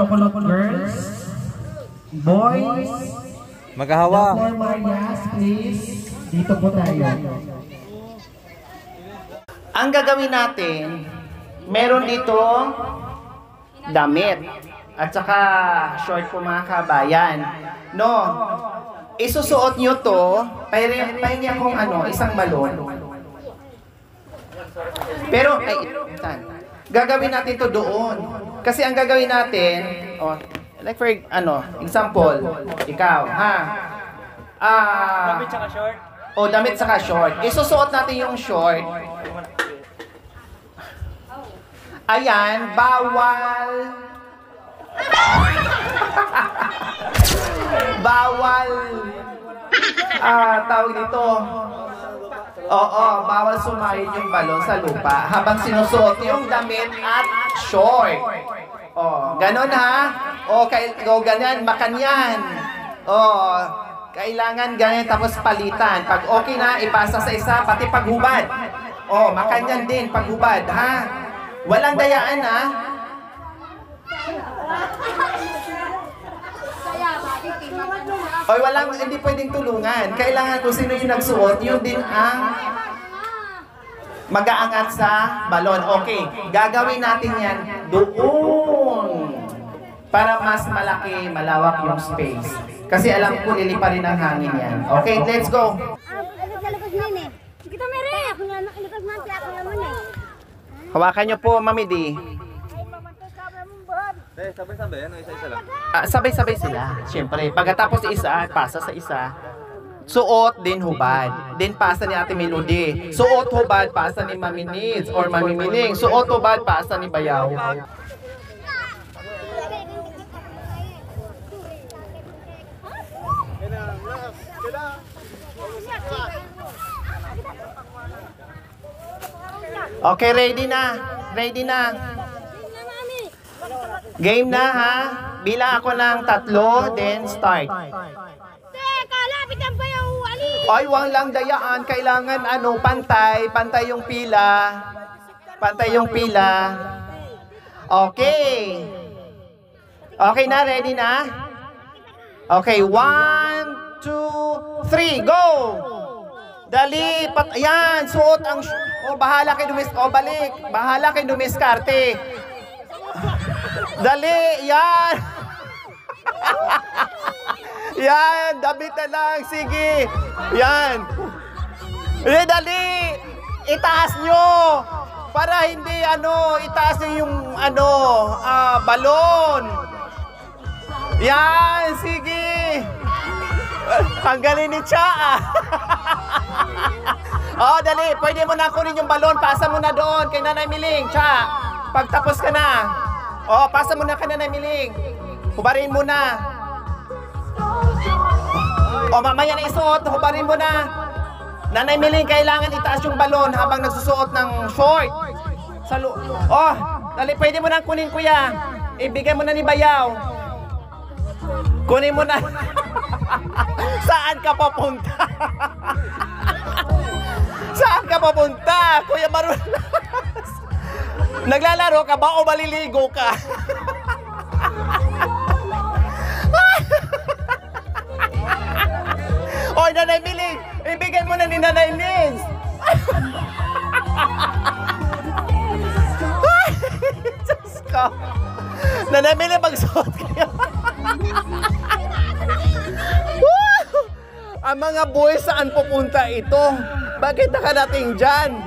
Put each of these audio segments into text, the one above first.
chocolate girls, boys, maghahawa. the 4 Marias, please. Dito po tayo. Ang gagawin natin, meron dito damit at saka short po mga kabayan. No, isusuot nyo to, pahingi akong isang balon. Pero, gagawin natin to doon. Kasi ang gagawin natin, like for example, ikaw, Damit saka short? Damit saka short. Isusuot natin yung short. Ayan, bawal. Bawal. Tawag dito. Oo, bawal sumahid yung balon sa lupa habang sinusuot yung damit at short. Ganon ha. Ganyan, makanyan. Kailangan ganyan tapos palitan. Pag okay na, ipasa sa isa, pati paghubad. Makanyan din, paghubad ha. Walang dayaan ha. Hindi pwedeng tulungan. Kailangan kung sino yung nagsuot, yun din ang mag-aangat sa balon. Okay, gagawin natin yan doon para mas malaki, malawak yung space. Kasi alam ko, lilipa rin ang hangin yan. Okay, let's go. Hawakan nyo po, Mami D. Sabay-sabay, isa-isa lang. Sabay-sabay sila. Siyempre, pagkatapos isa, pasa sa isa. Suot, din hubad. Din pasa ni Ate Melody. Suot, hubad, pasa ni Mami Nids or Mami Miling. Suot, hubad, pasa ni Bayaw. Okay, ready na. Ready na. Game na ha. Bilang ako ng 3, then start. Teka, lapit ang bayaw, Ali. Ay, wag lang dayaan. Kailangan pantay. Pantay yung pila. Pantay yung pila. Okay. Okay na, ready na? Okay, 1, 2, 3, go! Dali, ayan, suot ang, bahala kayo balik. Bahala kayo dumiskarte. Dali, yan. Yan, damit na lang, sige. Yan. Dali, itaas nyo. Para hindi, itaas nyo yung, balon. Yan, sige. Ang galing ni Cha. Dali, pwede mo na kunin yung balon. Pasa mo na doon kay Nanay Miling. Cha, pagtapos ka na. Pasa mo na kay Nanay Miling. Hubarin mo na. Mamaya na isuot. Hubarin mo na. Nanay Miling, kailangan itaas yung balon habang nagsusuot ng short. Dali, pwede mo na kunin, kuya. Ibigay mo na ni Bayaw. Kunin mo na. Saan ka papunta? Saan ka papunta? Kuya Marulas. Naglalaro ka ba o maliligo ka? Oy, Nanay Miling, ibigay mo na ni Nanay Liz. Diyos ko. Nanay Miling, magsuot kayo. Ang mga boys, saan pupunta ito? Bakit nakarating dyan?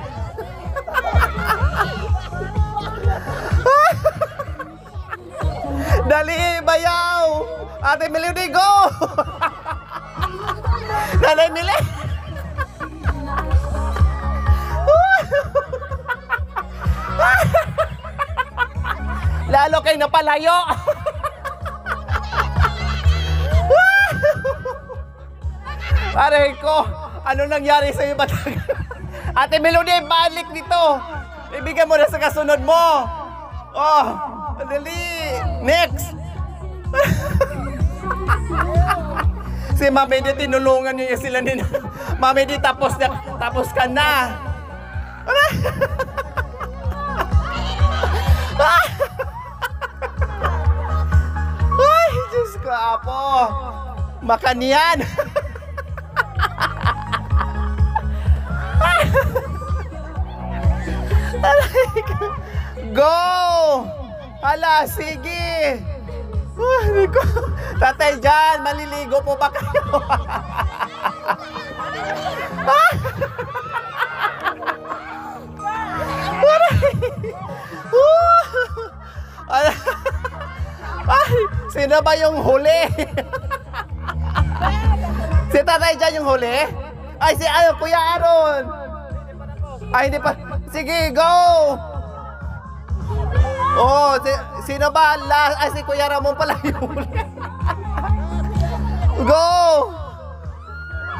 Dali, Bayaw! Ate Melody, go! Nanay Mili! Lalo kayo napalayo! Aray ko, ano nangyari sa'yo ba? Ate Melody, balik dito. Ibigay mo na sa kasunod mo. Dali. Next. Si Mami Di, tinulungan niyo sila ni Mami Di, tapos ka na. Apo. Makaniyan. Go! Hala, sige. Hindi ko. Tatay dyan, maliligo po ba kayo? Ay, sino ba yung huli? Si tatay dyan yung huli? Ay, si Kuya Aaron. Ay, hindi pa. Sige, go! Oh, sino ba last? Ay, si Kuya Ramon pala yung huli. Go!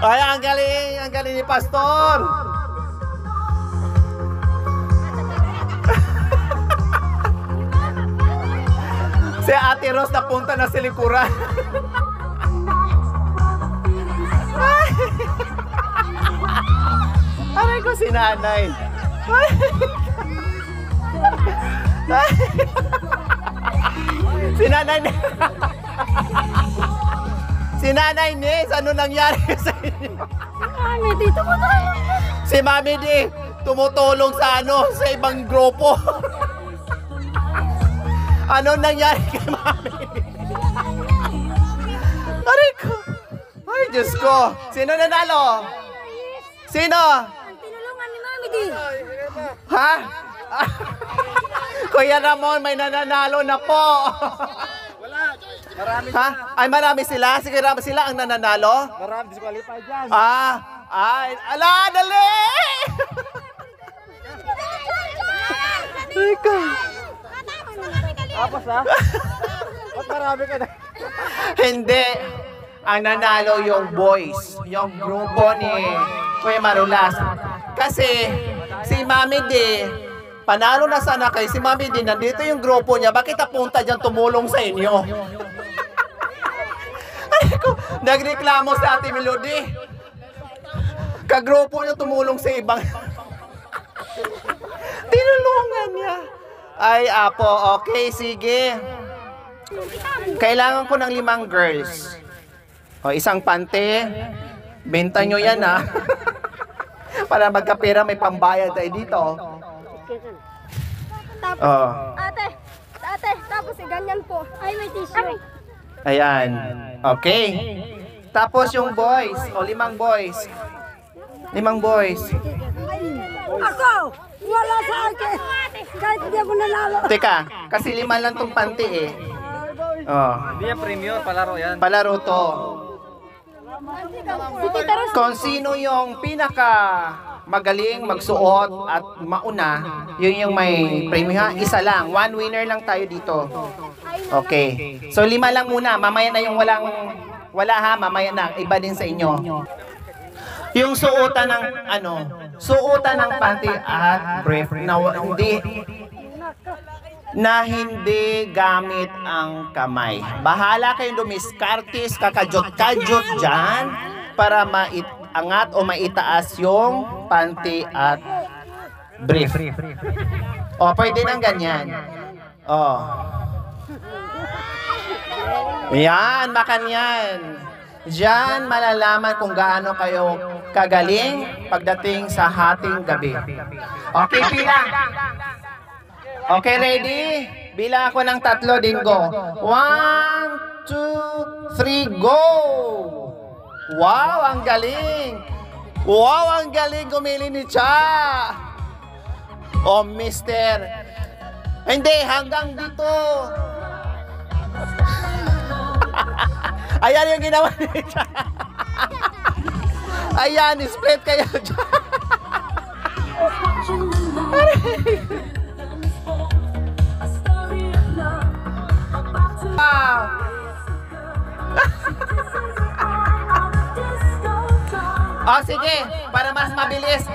Ay, ang galing ni Pastor. Si Ate Rose napunta na sa likuran. Aray ko si nanay. Si nanay Si nanay Nis, ano nangyari sa inyo? Mami, dito mo tayo. Si Mami Di, tumutulong sa sa ibang grupo. Ano nangyari kay Mami? Aray ko. Ay, Diyos ko. Sino nanalo? Sino? Ang tinulungan ni Mami di. Ha? Kuya Ramon, may nananalo na po. Marami Ha? Ay, marami sila? Sige, sila ang nananalo? Marami disqualified dyan. Ay, ala, dali! Ay, ko. Tapos ha? Ba't marami ka na? Hindi. Ang nanalo yung boys, yung grupo ni Kuya Marulas. Kasi si Mami D, panalo na sana kayo. Si Mami D, nandito yung grupo niya. Bakit napunta dyan tumulong sa inyo? Ay, nagreklamo sa Ate Melody. Kagrupo niya tumulong sa ibang. Tinulungan niya. Ay, Apo, okay, sige. Kailangan ko ng 5 girls. O, isang pante. Benta nyo yan, ha? Para magkapera, may pambayad tayo dito. Tapos, Oh. ate, tapos ganyan po. Ay, may tissue. Ayan. Okay. Tapos yung boys. O, 5 boys. 5 boys. Ako! Wala sa akin! Kahit hindi ako nanalo. Teka, kasi 5 lang tong panty eh. Oh. Hindi yan premium, palaro yan. Palaro to. Si Tita Ros, Kung sino yung pinaka magaling magsuot at mauna, yun yung may premium ha. Isa lang. 1 winner lang tayo dito. Okay. So 5 lang muna. Mamaya na yung wala ha. Mamaya na. Iba din sa inyo. Yung suotan ng suotan ng panty at brief na hindi gamit ang kamay. Bahala kayong dumiskartis, kakajot-kajot dyan para maiangat o maitaas yung panty at brief. O, pwede nang ganyan. O. Yan, makan yan. Diyan malalaman kung gaano kayo kagaling pagdating sa hating gabi. Okay, pila. Okay, ready? Bilang ako ng 3 din go. 1, 2, 3, go! Wow, ang galing! Wow, ang galing gumili ni Cha! Oh, mister. Hindi, hanggang dito. Ayan yung ginawa ni Cha. Ayan, split kayo dyan. Oh, sige, para mas mabilis.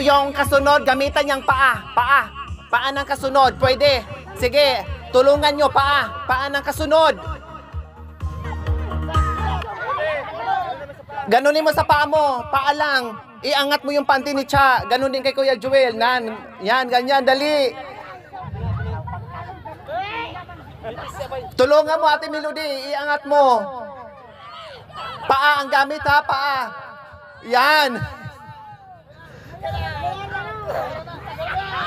Yung kasunod, gamitan niyang paa. Paa ng kasunod, pwede. Sige, tulungan nyo, paa ng kasunod. Ganunin mo sa paa mo, paa lang. Iangat mo yung panty ni Cha. Ganun din kay Kuya Joel. Yan, ganyan, dali. Tulungan mo, Ate Melody. Iangat mo. Paa ang gamit, ha? Paa. Yan.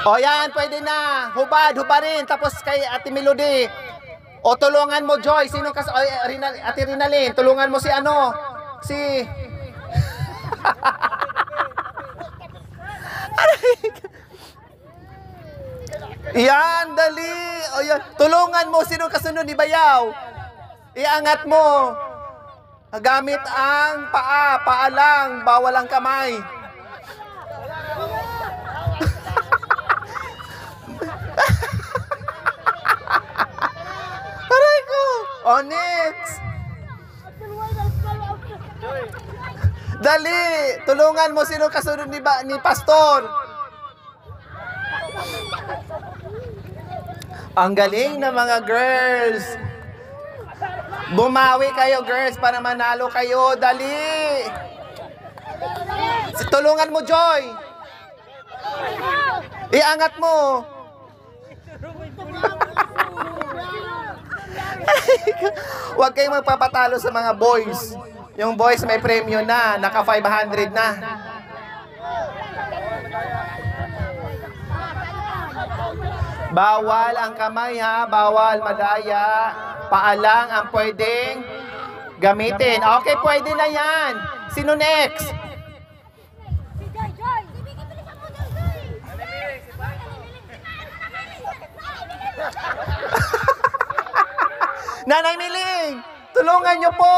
O yan, pwede na. Hubad, hubarin. Tapos kay Ate Melody. O tulungan mo, Joy. Sino kasi? Ate Rinalyn. Tulungan mo si ano? Si... Yan, dali. O yan. Tulungan mo. Sino kasunod ni Bayaw? Iangat mo. Gamit ang paa. Paa lang. Bawal ang kamay. Aray ko. O, next. Dali. Tulungan mo. Sino kasunod ni Pastor? Ang galing na mga girls. Bumawi kayo, girls, para manalo kayo. Dali. Tulungan mo, Joy. Iangat mo. Huwag kayong magpapatalo sa mga boys. Yung boys may premyo na. Naka 500 na. Bawal ang kamay, ha? Bawal, madaya. Paa lang ang pwedeng gamitin. Okay, pwede na yan. Sino next? Nanay Miling, tulungan niyo po.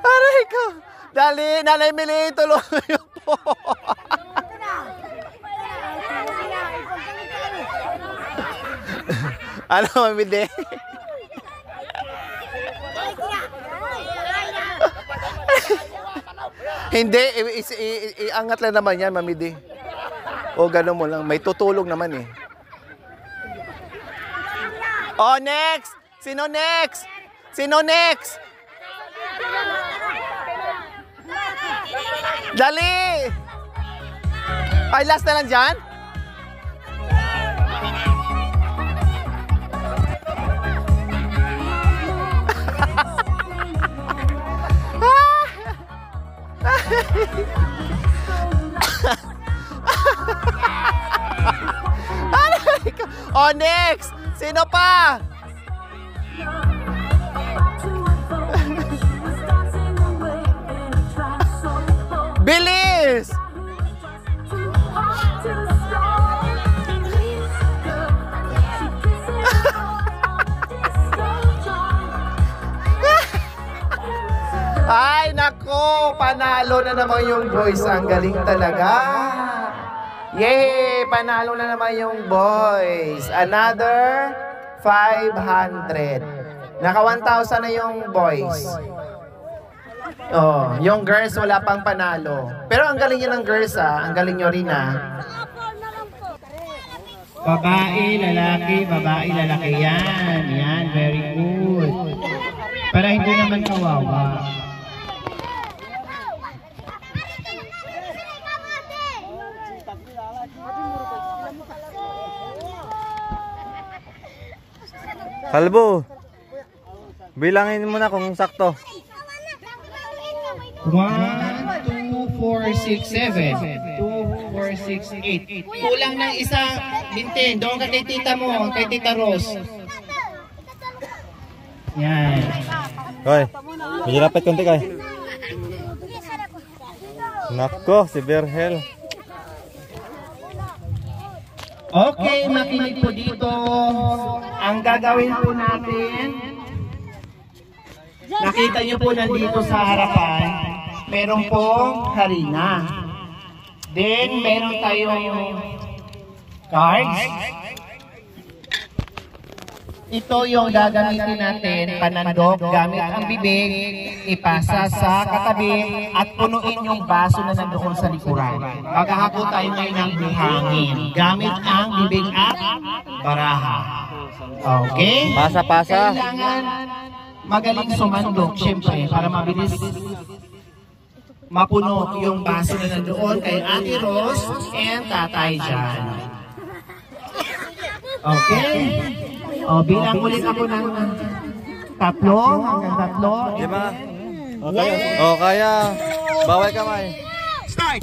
Aray ko. Dali, Nanay Miling, tulungan niyo po. Ano, Mamide? Hindi, iangat lang naman yan, Mamidi. O, gano'n mo lang. May tutulong naman eh. O, next! Sino next? Sino next? Dali! Ay, last na lang dyan? O, next! Sino pa? Bilis! Ay, nako! Panalo na naman yung boys. Ang galing talaga. Yay! Panalo na naman yung boys. Another 500. Naka 1,000 na yung boys. Oh, yung girls wala pang panalo. Pero ang galing niya ng girls, ah. Ang galing nyo rin, ah. Babae, lalaki, babae, lalaki. Yan. Yan, very good. Para hindi naman kawawa. Kalbo, bilangin mo na kung sakto. 1, 2, 4, 6, 7. 2, 4, 6, 8. Kulang ng isa, Bintin. Doon ka kay tita mo, kay tita Rose. Yan. Hoy, medyo lapit konti kay. Nako, si Berhel. Okay, makinig po dito. Ang gagawin po natin, nakita nyo po nandito sa harapan, meron pong harina. Then, meron tayong cards. Ito yung gagamitin natin, panandok, gamit ang bibig, ipasa sa katabi, at punuin yung baso na nandoon sa likuran. Maghahakot tayo ngayon ng buhangin, gamit ang bibig at baraha. Okay? Pasa-pasa. Kailangan magaling sumandok, syempre, para mabilis mapuno yung baso na nandoon kay Ate Rose and Tatay Jan. Okay? O, bilang ulit ako ng tatlo, hanggang tatlo. Lima. O, kaya. Bawal kamay. Start!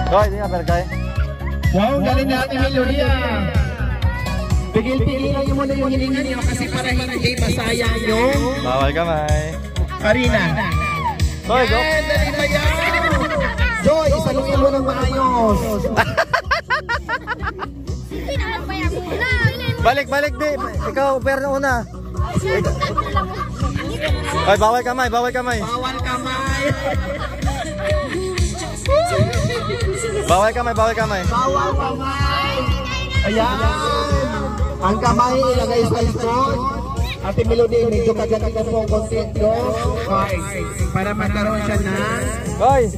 Hoy, di nga, Berkay. Wow, galing natin Melodia. Pigil-pigilan niyo muna yung hininga niyo kasi para hindi masayang yung Bawal kamay. harina. Hoy, go. Yan, dali ba yan? Joy, isalungin mo ng maayos. Balik, di. Ikaw, pero na una. Hoy, bawal kamay, bawal kamay. Bawal kamay. Bawal kamay, bawal kamay. Bawal kamay. Ayan. Ang kamay ilagay sa likod. Ate Melody, medyo kaganda po ang konti doon. Okay. Para magkaroon siya na. Hoy.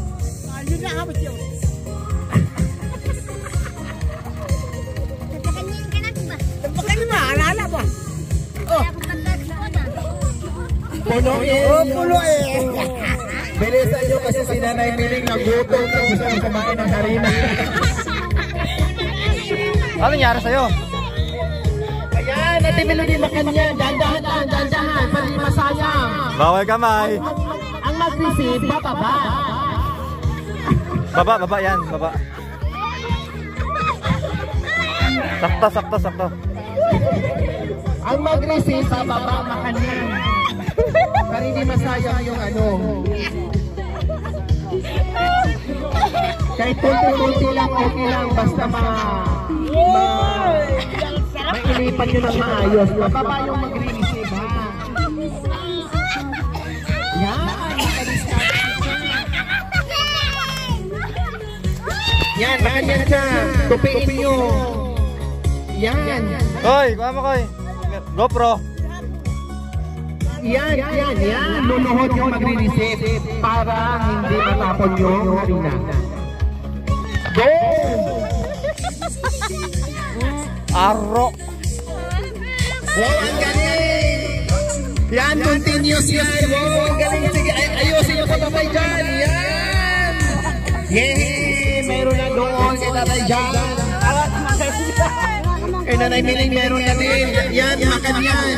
Punuin. Bilisan nyo kasi si Nanay Miling nagutom na gusto nyo kumain ng harina. Ano nangyari sa'yo? Ayan, Ate Melody makanya. Dandahan, para di masayang. Bawal kamay. Ang mag-receive, bababa. Baba yan, baba. Sakto. Ang mag-receive, bababa, makanya. Para hindi masayang yung ano. Kahit punti-punti lang, okay lang. Basta mailipan nyo ng maayos. Bababa yung mag-receive, ha? Yan. Yan, makanyan ka. Tupiin nyo. Yan. Hoy, kuha mo koy. GoPro. Yan. Lunuhod yung magre-receive para hindi matapon yung harina. Go! Aro. Wow, ang galing! Yan, continuous yan. Wow, ang galing. Sige, ayusin nyo sa tatay dyan. Yan! Yay! Meron na doon kay tatay dyan. Kay Nanay Miling, meron na din. Yan, makan yan.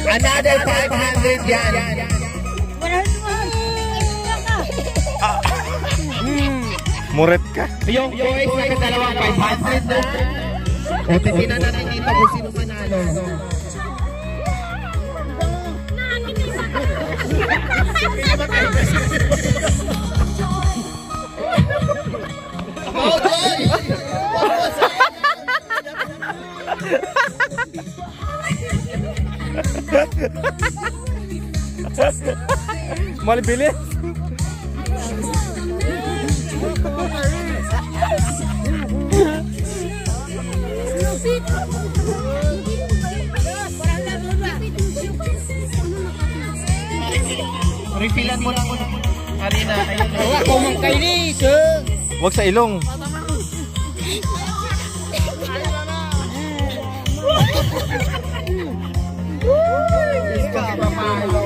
Another 500 yan. Muret ka. Yung boys, nakadalawang 500 na. O, titignan natin dito kung sino manalo. Oh, boy! Malibilis. Refillan mo lang muna. Harina, ayun. Ako magkainis. Huwag sa ilong.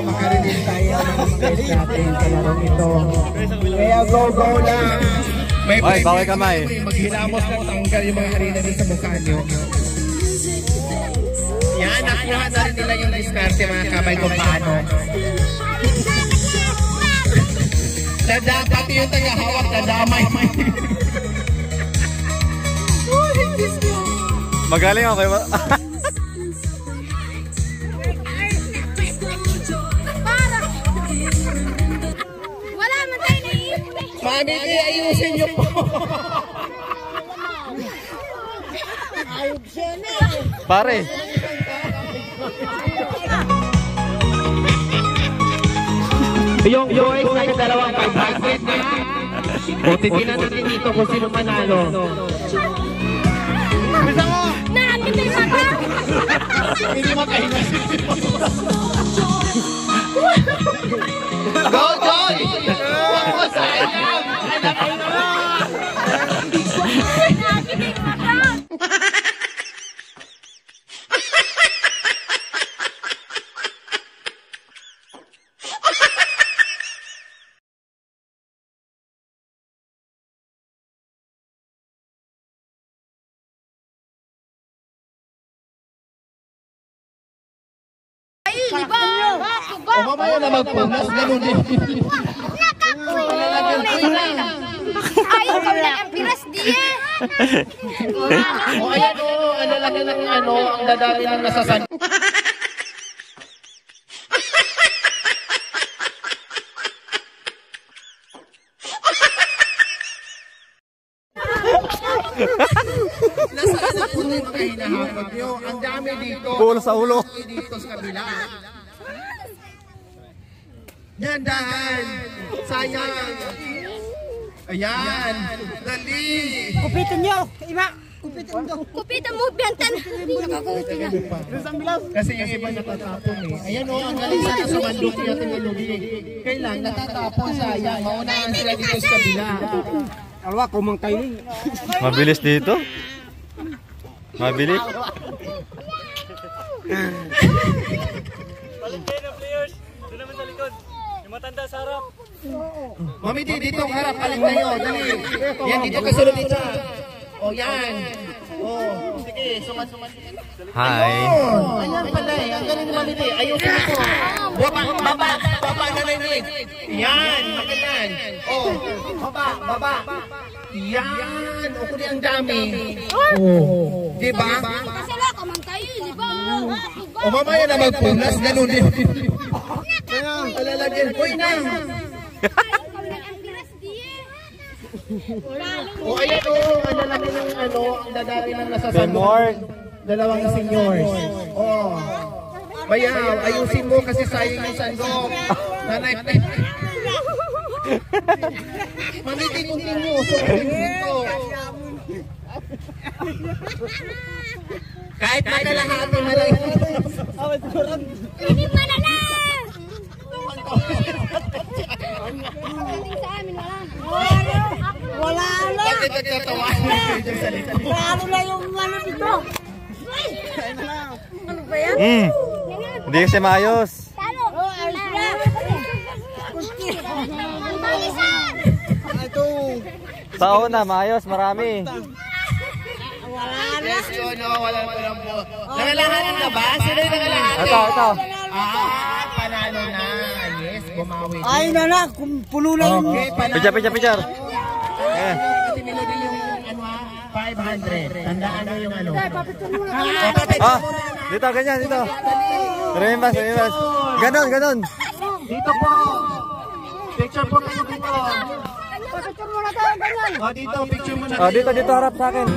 Makarinig tayo ng space natin sa larong ito. Kaya go lang. May Hoy, bawal kamay. Maghilamos ng tanggal yung mga harina din sa mukha nyo. Yan, nakuha na rin nila yung diskarte mga kabay kung paano. Na dapat yung tagahawak na damay. Magaling ako kayo. Wala man tayo naiipin. Mami, ayusin nyo po. Ayog siya na. Pare. Yung boys, nakadalawang 500 na. O, titignan natin dito kung sino manalo. Nakakit na yung mata. Hindi makahinga. Go, Joy! Huwag mo sayang! Anak ko na! Nakakit na yung mata. O mamaya na magpunas, ganun din. Ayaw kami ng ampiras, di O ayan o, ang lalaki ng ano, ang dadali ng nasasan. Nasaan na po din mga hinahapot nyo? Ang dami dito. Bulo sa ulo. Dito sa kabila. Yan, dahan. Sayang. Ayan. Dali. Kupitin niyo. Iba. Kupitin niyo. Kupita mo, biyantan. Nakakuti na. Kasi yung iba natatapon eh. Ayan o, ang galing sana sa mandok niya tinulubi. Kailan natatapon, sayang. Maunahan sila dito sa kabila. Alwa, kumang kayo. Mabilis dito. Mabilis. Mami, dito ang harap. Balik tayo. Dali. Yan, dito ka sunod dito. O, yan. O, sige, suman. Hi. Ayan pala eh. Ang galing naman ito eh. Ayusin mo po. Baba na nainig. Yan, magalan. O, baba. Yan. O, kundi ang dami. O, diba? Kasi wala ka man tayo, di ba? O, mamaya na magpunas. Ganun din. Palalagyan. Uy na. Ayaw kami ng ampiras, di O, ayan o. Ang lalaki ng ano, ang dadari ng nasasandok. Dalawang seniors. Oh. Bayaw, ayusin mo kasi sayang yung sandok. Nanay. Mamiti kong tinyo. So, dito. Kahit makalahati na lang. Hindi pa na na! Sa amin, wala. Wala na. Bakit nagtatawa? Paano na yung ano dito? Ano ba yan? Hindi kasi maayos. Oh, alis na! Balisan! Sa una, maayos, marami. Yes, no, wala pa lang po. Nangalahanan na ba? Sino yung nangalahanan? Ito. Panalo na. Yes, bumawi. Ay na, puno na yung... Okay, panalo. Picture. Eh. Kasi melody yung ano 500. Tandaan nyo yung ano. Ah, dito, ganyan, dito. Remembas. Ganon. Dito po. Picture po kayo dito. Picture muna tayo, ganyan. O dito, picture mo na. Oh, dito harap sa akin.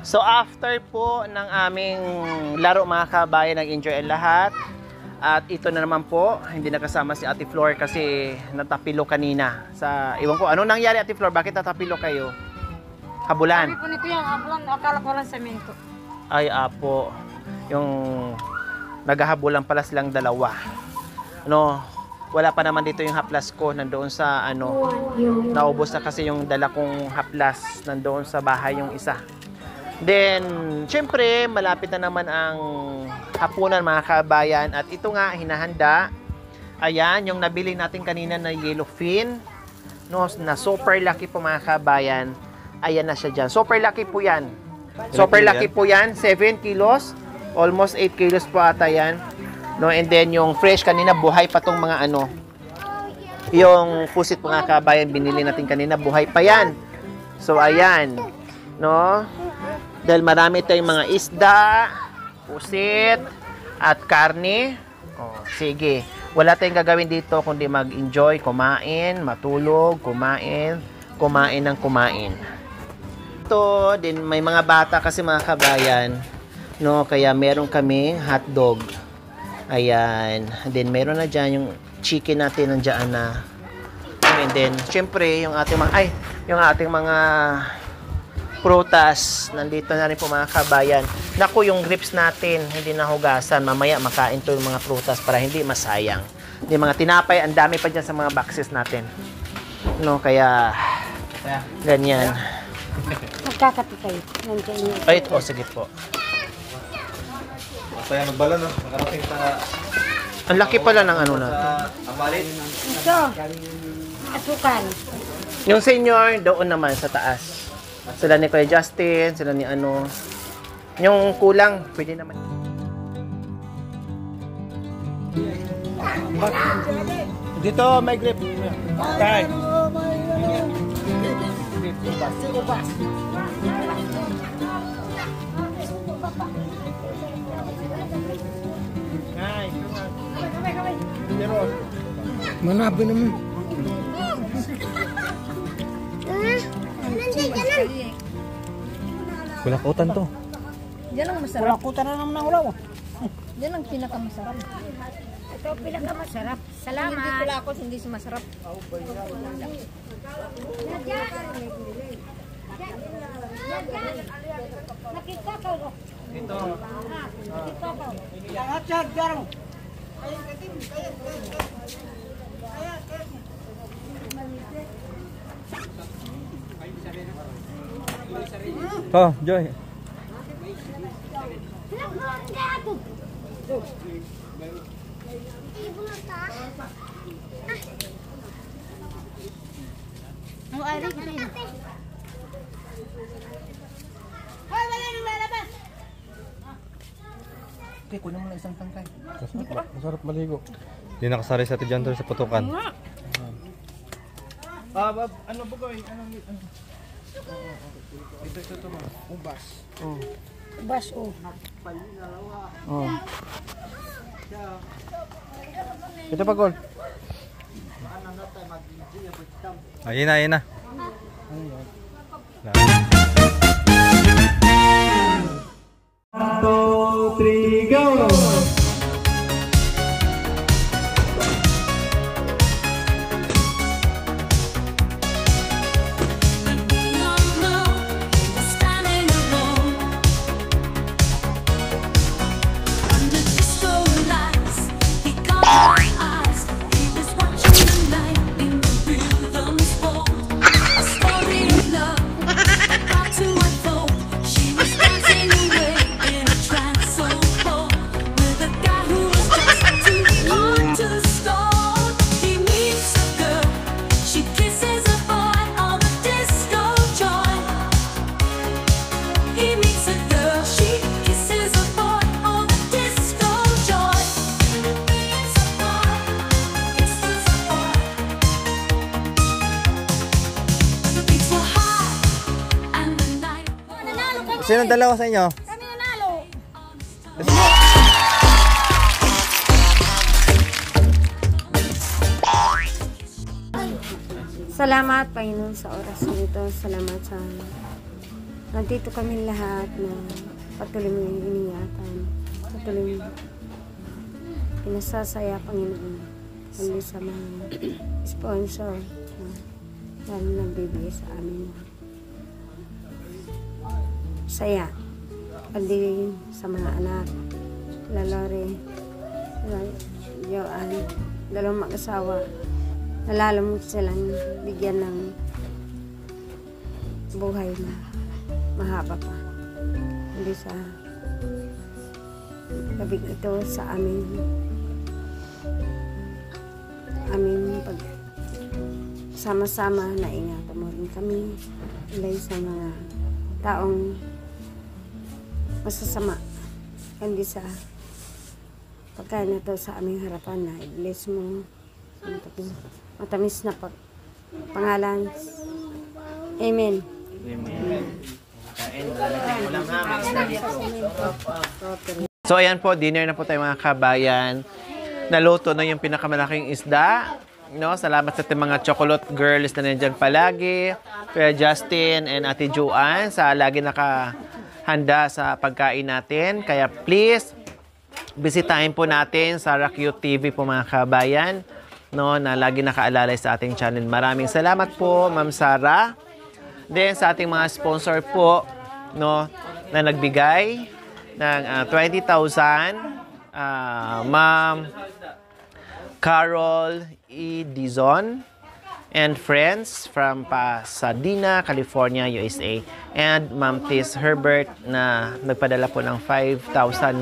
So after po ng aming laro mga kabayan, nag-enjoy ang lahat. At ito na naman po, hindi nakasama si Ate Flor kasi natapilo kanina. Iwan ko, ano nangyari Ate Flor? Bakit natapilo kayo? Habulan? Sabi po ni Kuya, akala ko lang semento. Ay apo, yung naghahabulan pala silang dalawa. No, wala pa naman dito yung haplas ko nandoon sa ano, naubos na kasi yung dala kong haplas nandoon sa bahay yung isa. Then, syempre, malapit na naman ang hapunan mga kabayan at ito nga hinahanda. Ayan, yung nabili natin kanina na yellowfin, no, na super lucky po mga kabayan. Ayan na siya dyan. Super lucky po yan. Super lucky po yan. 7 kilos. Almost 8 kilos po ata yan. No, and then yung fresh kanina, buhay pa tong mga ano. Yung pusit po mga kabayan, binili natin kanina, buhay pa yan. So, ayan. No? Dahil marami tayong mga isda, pusit, at karne. Oh, sige. Wala tayong gagawin dito kundi mag-enjoy, kumain, matulog, kumain ng kumain. Ito, din may mga bata kasi mga kabayan, no, kaya meron kaming hotdog. Ayan. Then meron na dyan yung chicken natin nandiyan na. And then, syempre, yung ating mga prutas, nandito na rin po mga kabayan. Naku, yung grapes natin, hindi nahugasan. Mamaya makain to yung mga prutas para hindi masayang. Yung mga tinapay, ang dami pa dyan sa mga boxes natin. No, kaya ganyan. Magkakati kayo. Ay, ito, sige po. Masaya magbala, no? Nakarating sa Ang laki pala ng ano natin. Amalin. Ito, asukan. Yung senior, doon naman sa taas. Sila ni Kuya Justin, sila ni ano. Yung kulang, pwede naman. Dito, may grip. Tay. Manabi naman. Kulakutan to. Yan ang masarap. Wala ko tara naman ng ulaw. Yan ang pinakamasarap. Ito ang pinakamasarap. Salamat. Hindi kulakot, hindi masarap. Oh, Joy. Ang ari ko sa'yo. Okay, kunin mo na isang tangkay. Masarap maligo. Hindi nakasari sa tiyan sa putukan. Ano ba gawin? Ito mo. Ubas. Bas, oh. Ito pa, Gol. Ayun na, ayun na. Sino dalawa sa inyo? Kami nanalo. Salamat, Panginoon, sa oras nito. Salamat sa nandito kami lahat na patuloy mo yung iningatan. Patuloy mo pinasasaya, Panginoon. Kundi sa mga sponsor na nagbibigay sa amin. Saya. Kundi sa mga anak. Lalore, Joan, dalawang mag-asawa. Nalalo mo silang bigyan ng buhay na mahaba pa. Hindi sa gabing ito sa aming pag sama-sama na ingatan mo rin kami ilay sa mga taong masasama. Hindi sa pagkain na to sa aming harapan na i-bless mo matamis na pangalan. Amen. So ayan po, dinner na po tayo mga kabayan. Naluto na yung pinakamalaking isda. No, salamat sa ating mga chocolate girls na nandyan palagi. Kuya Justin and Ate Joanne sa lagi nakahanda sa pagkain natin. Kaya please, bisitahin po natin sa Cute TV po mga kabayan. No, na lagi nakaalalay sa ating channel. Maraming salamat po, Ma'am Sara. Then sa ating mga sponsor po, no, na nagbigay ng 20,000, Ma'am Carol E. Dizon and friends from Pasadena, California, USA. And Ma'am Tis Herbert na nagpadala po ng 5,105,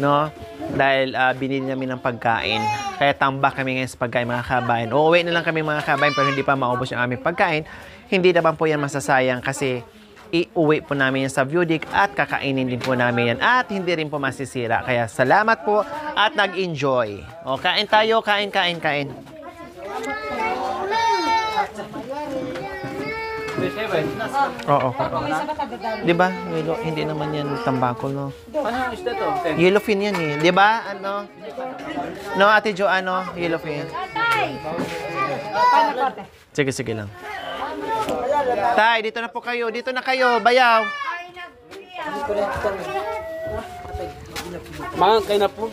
no? Dahil binili namin ng pagkain. Kaya tambak kami ngayon sa pagkain mga kabayan. Uuwi na lang kami mga kabayan pero hindi pa maubos yung aming pagkain. Hindi naman po yan masasayang kasi iuwi po namin yan sa Viewdic at kakainin din po namin yan at hindi rin po masisira. Kaya salamat po at nag-enjoy. O, kain tayo, kain. Oo. Di ba? Hindi naman yan tambakol, no? Yellowfin yan eh. Di ba? Ano? No, Ate Jo, yellowfin. Sige lang. Tay, dito na po kayo. Dito na kayo. Bayaw. Kayo na po.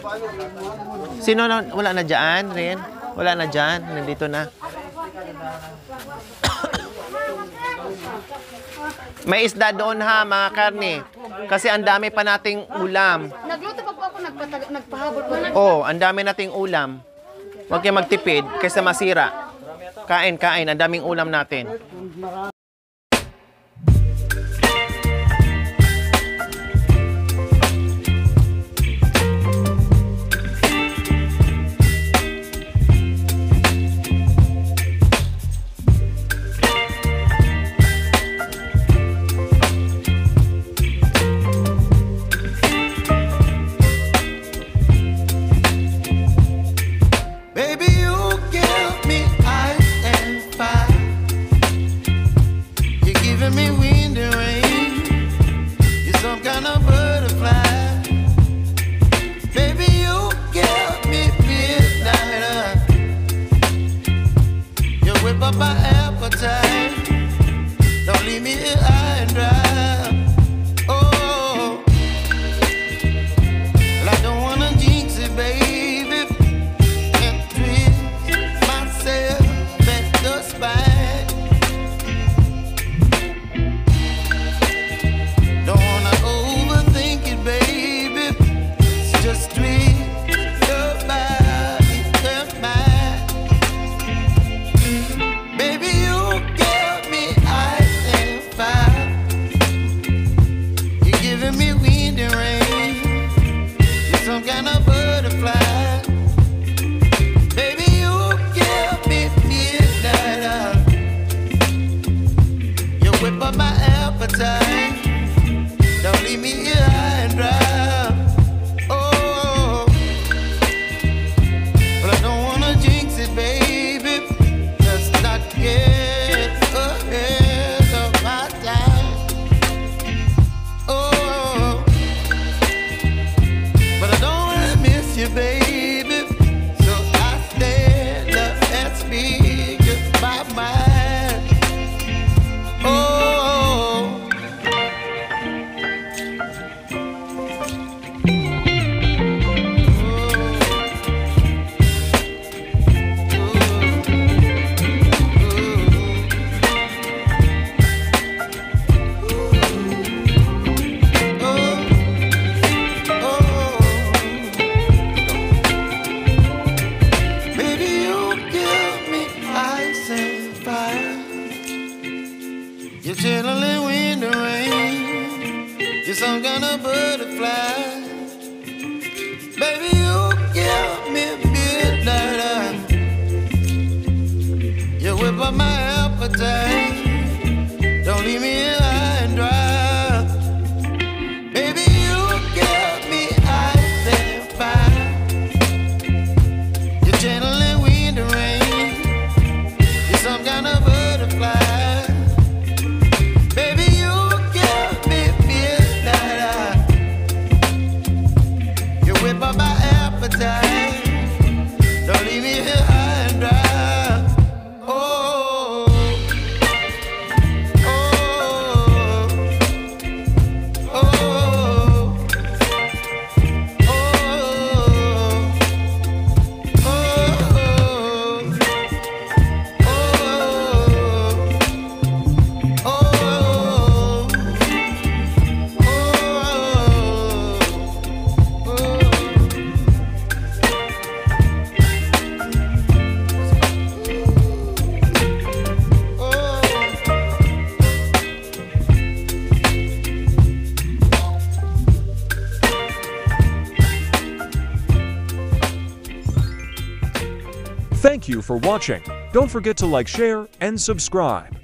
Sino na? Wala na dyan, Ren? Wala na dyan. Nandito na. May isda doon ha, mga karne. Kasi ang dami pa nating ulam. Nagluto pa po ako, nagpahabol po. Oh, ang dami nating ulam. Huwag kayo magtipid kaysa masira. Kain. Ang daming ulam natin. Baby, you give me ice and fire. You're giving me wind and rain. You're some kind of butterfly. Baby, you give me midnight. You whip up my appetite. Don't leave me here high and dry. Oh, well, I don't wanna jinx it, baby. Don't leave me here high and dry. Oh, but I don't wanna jinx it, baby. Let's not get ahead of my time. Oh, but I don't wanna miss you, baby. So I stand up and speak my mind. Oh. You're chilling in the rain. You're some kind of butterfly. Baby, you give me midnight. You whip up my appetite. Don't leave me here high and dry. Baby, you give me ice and fire. You're channeling wind and rain. You're some kind of butterfly. My appetite. Don't leave me here high and dry. Oh, oh, oh, oh, Thank you for watching. Don't forget to like, share, and subscribe.